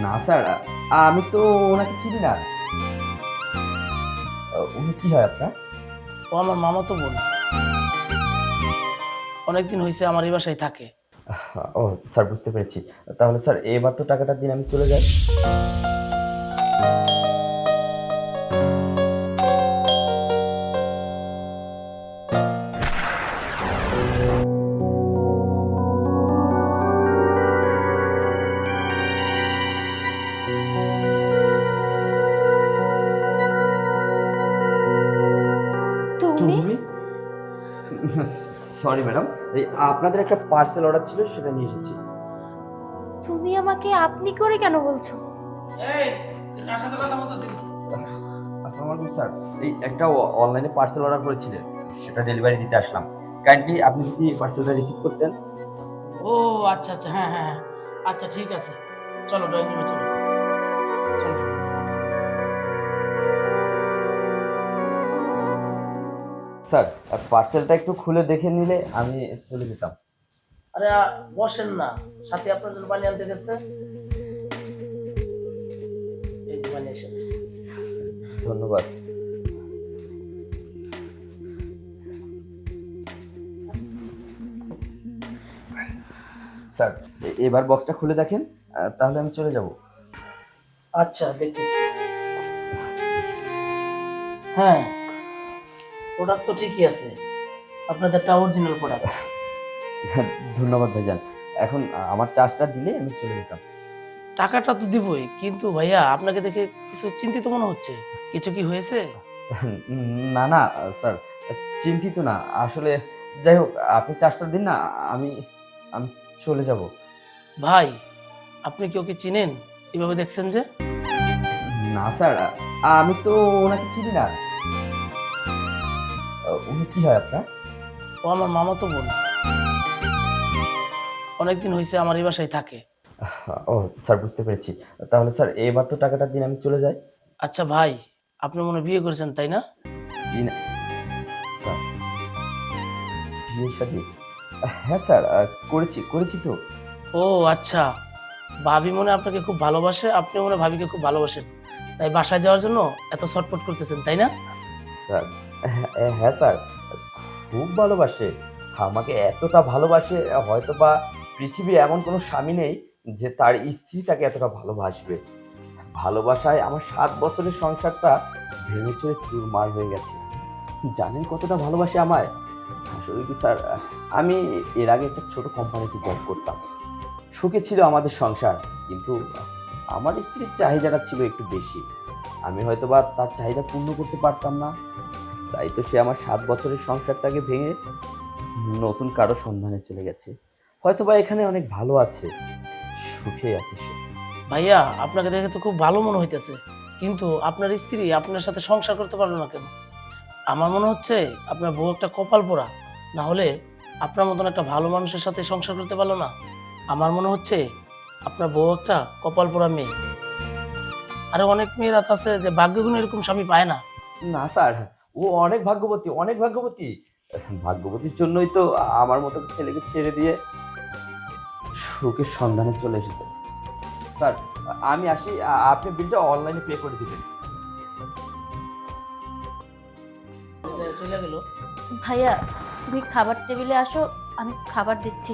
না স্যার, আমি তো ওনাকে চিনি না। উনি কি হয় আপনার? ও আমার মামাতো বোন। অনেকদিন হয়েছে আমার এই বাসায় থাকে। ও স্যার, বুঝতে পেরেছি। তাহলে স্যার এবার তো টাকাটা দিন, আমি চলে যাই। তুমি? তুমি? সরি ম্যাডাম, এই আপনাদের একটা পার্সেল অর্ডার ছিল, সেটা নিয়ে এসেছি। তুমি আমাকে আপনি করে কেন বলছো? এই তুই কার সাথে কথা বলতেছিস? আসসালামু আলাইকুম স্যার, এই একটা অনলাইনে পার্সেল অর্ডার করেছিলেন, সেটা ডেলিভারি দিতে আসলাম। কাইন্ডলি আপনি যদি পার্সেলটা রিসিভ করতেন। ও আচ্ছা আচ্ছা, হ্যাঁ হ্যাঁ হ্যাঁ। আচ্ছা ঠিক আছে, চলো ড্রয়িং রুমে চলো। চলো। স্যার, পার্সেলটা একটু খুলে দেখে নিলে আমি চলে যেতাম। আরে বসেন না, সাথে আপনার জন্য পানি আনতে গেছে। এই যে পানি এসে গেছে। ধন্যবাদ। স্যার, এবার বক্সটা খুলে দেখেন, তাহলে আমি চলে যাব। আচ্ছা দেখতেছি। হ্যাঁ, প্রোডাক্ট তো ঠিকই আছে, আপনাদেরটা অরিজিনাল প্রোডাক্ট। ধন্যবাদ ভাইজান। এখন আমার চার্জটা দিলে আমি চলে যেতাম। টাকাটা তো দিবই, কিন্তু ভাইয়া আপনাকে দেখে কিছু চিন্তিত মনে হচ্ছে। কিছু কি হয়েছে? না না স্যার, চিন্তিত না আসলে। যাই হোক, আপনি চার্জটা দিন না, আমি আমি চলে যাব। ভাই, আপনি কি ওকে চিনেন? এভাবে দেখছেন যে? না স্যার, আমি তো ওনাকে চিনি না। উনি কি হয় আপনার? ও আমার মামাতো বোন। অনেকদিন হয়েছে আমার এই বাসায় থাকে। ও স্যার, বুঝতে পেরেছি। তাহলে স্যার এবার তো টাকাটা দিন, আমি চলে যাই। আচ্ছা ভাই, আপনি মনে হয় বিয়ে করেছেন তাই না? জি না স্যার, বিয়ে শাদী? হ্যাঁ স্যার, করেছি করেছি তো। ও আচ্ছা, ভাবি মনে হয় আপনাকে খুব ভালোবাসে, আপনি মনে হয় ভাবিকে খুব ভালোবাসেন, তাই বাসায় যাওয়ার জন্য এত ছটফট করতেছেন তাই না? স্যার, হ্যাঁ স্যার, খুব ভালোবাসে। আমাকে এতটা ভালোবাসে, হয়তো বা পৃথিবীর এমন কোনো স্বামী নেই যে তার স্ত্রী তাকে এতটা ভালোবাসবে। ভালোবাসায় আমার 7 বছরের সংসারটা ভেঙে চুরে চুরমার হয়ে গেছে। জানেন কতটা ভালোবাসে আমায়? আসলে কি স্যার, আমি এর আগে একটা ছোট কোম্পানিতে জব করতাম। সুখে ছিল আমাদের সংসার, কিন্তু আমার স্ত্রীর চাহিদাটা ছিল একটু বেশি। আমি হয়তো বা তার চাহিদা পূর্ণ করতে পারতাম না, তাই তো সে আমার 7 বছরের সংসারটাকে ভেঙে নতুন কারো সন্ধানে চলে গেছে। হয়তো বা এখানে অনেক ভালো আছে, সুখে আছে সে। ভাইয়া, আপনাকে দেখে তো খুব ভালো মনে হইতেছে, কিন্তু আপনার স্ত্রী আপনার সাথে সংসার করতে পারলো না কেন? আমার মনে হচ্ছে আপনার বউ একটা কপাল পোড়া, না হলে আপনার মতন একটা ভালো মানুষের সাথে সংসার করতে পারলো না। আমার মনে হচ্ছে আপনার বউ একটা কপাল পোড়া মেয়ে। আরে অনেক মেয়েরা তো আছে যে ভাগ্যগুণ এরকম স্বামী পায় না। না স্যার, ও অনেক ভাগ্যবতী, অনেক ভাগ্যবতী। ভাগ্যবতীর জন্যই তো আমার মতো ছেলেকে ছেড়ে দিয়ে সুখের সন্ধানে চলে এসেছে। স্যার, আমি আসি, আপনি বিলটা অনলাইনে পে করে দিবেন। চলে গেল। ভাইয়া, তুমি খাবার টেবিলে আসো, আমি খাবার দিচ্ছি।